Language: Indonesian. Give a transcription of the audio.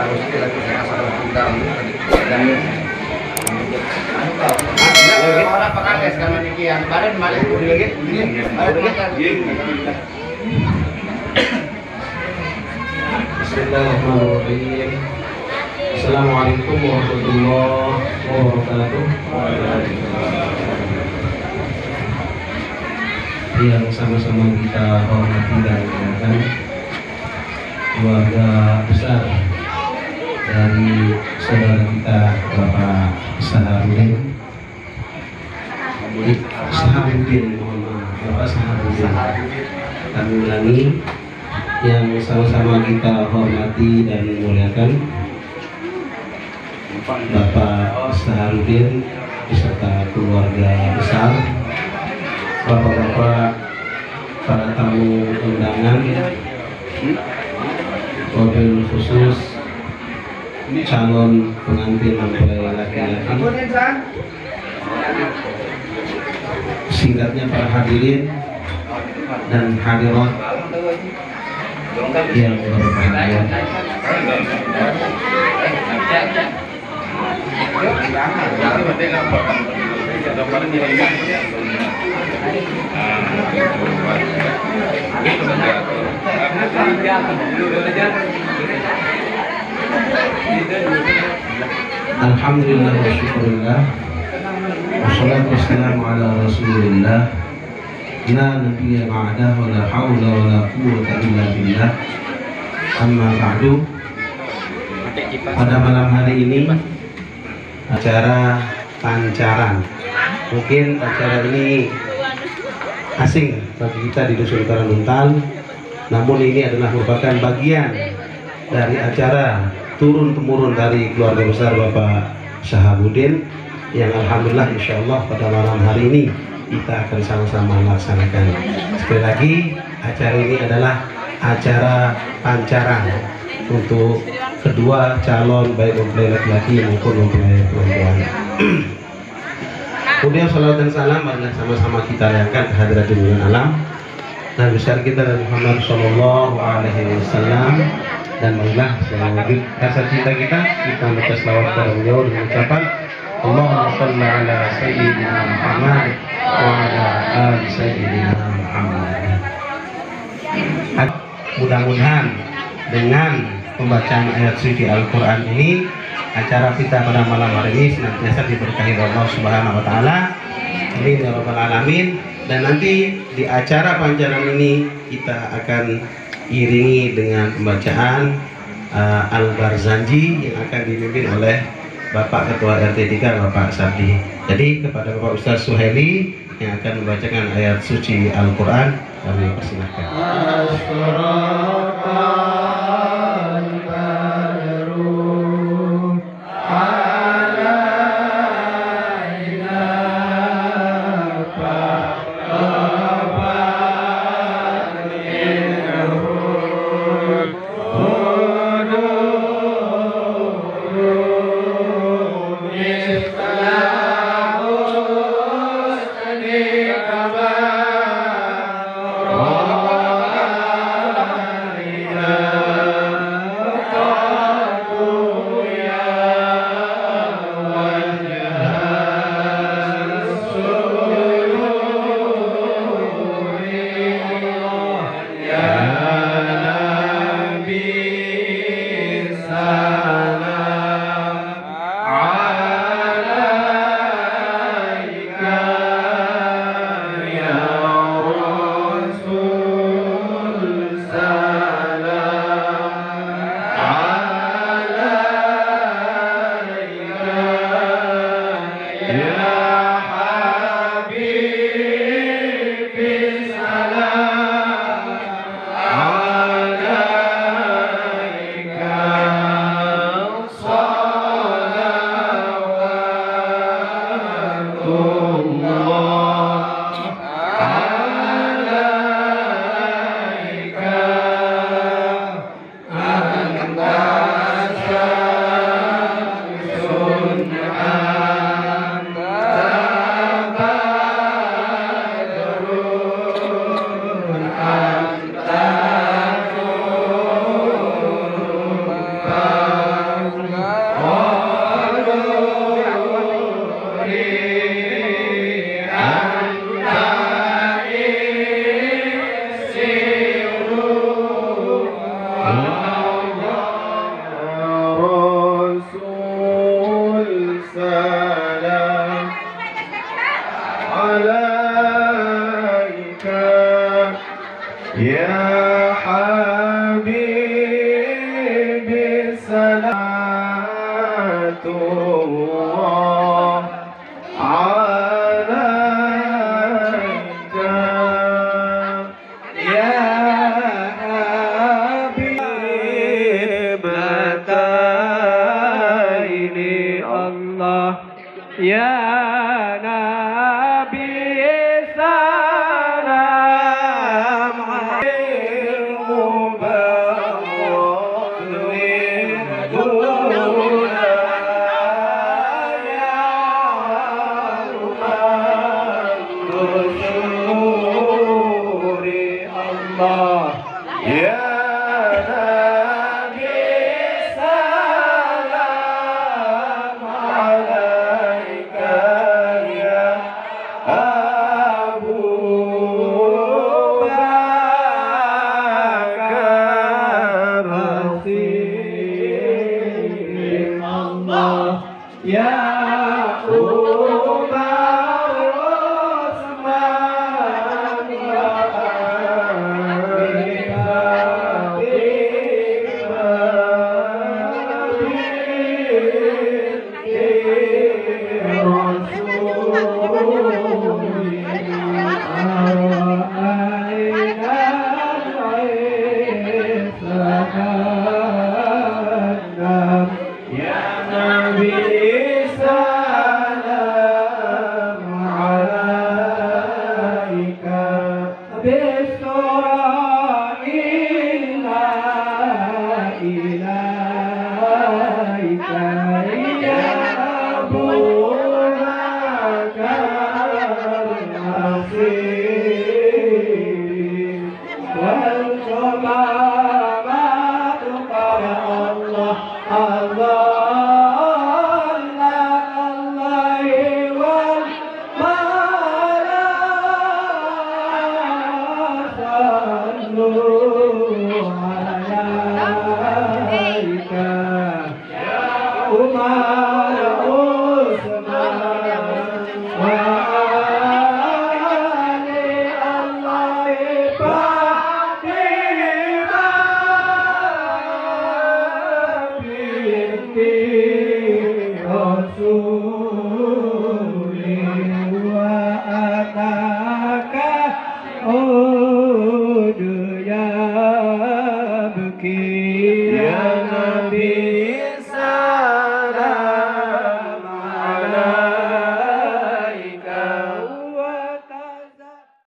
harus kita sama kita dan orang pakai es kalau demikian badan balik dikit Bismillahirrahmanirrahim. Assalamualaikum warahmatullahi wabarakatuh. Yang sama-sama kita hormati dan muliakan keluarga besar dari saudara kita Bapak Saharudin, mohon maaf, Bapak Saharudin. Kami ulangi, yang sama-sama kita hormati dan memuliakan Bapak Saharudin beserta keluarga besar, bapak-bapak, para tamu undangan, wabil khusus calon pengantin mempelai laki-laki, singkatnya para hadirin dan hadirat yang berbahagia. Alhamdulillah wa syukurillah, wassalatu wassalamu ala rasulillah, la nabiyya ba'dah wa la hawla wa la quwwata illa billah. Amma ba'du. Pada malam hari ini acara pancaran. Mungkin acara ini asing bagi kita di Dusun Karangguntal, namun ini adalah merupakan bagian dari acara turun-temurun dari keluarga besar Bapak Saharudin yang alhamdulillah insyaallah pada malam hari ini kita akan sama-sama melaksanakan. Sekali lagi, acara ini adalah acara pancaran untuk kedua calon baik mempelai laki-laki maupun mempelai perempuan. Kemudian salawat dan salam marilah sama-sama kita layankan kehadirat junjungan alam Nabi besar kita Muhammad Shallallahu Alaihi Wasallam, dan marilah sebagai wujud rasa cinta kita membaca selawat kepada beliau dengan ucapan Allahumma shalli ala sayyidina Muhammad wa ala ali sayyidina Muhammad. Mudah-mudahan dengan pembacaan ayat suci Al-Quran ini, acara kita pada malam hari ini senantiasa diberkahi Allah Subhanahu wa Ta'ala. Amin ya Rabbal Alamin. Dan nanti di acara pancaran ini kita akan iringi dengan pembacaan Al-Barzanji yang akan dipimpin oleh Bapak Ketua RT 3 Bapak Sabdi. Jadi kepada Bapak Ustaz Suhaili yang akan membacakan ayat suci Al-Quran, kami persilahkan. Ya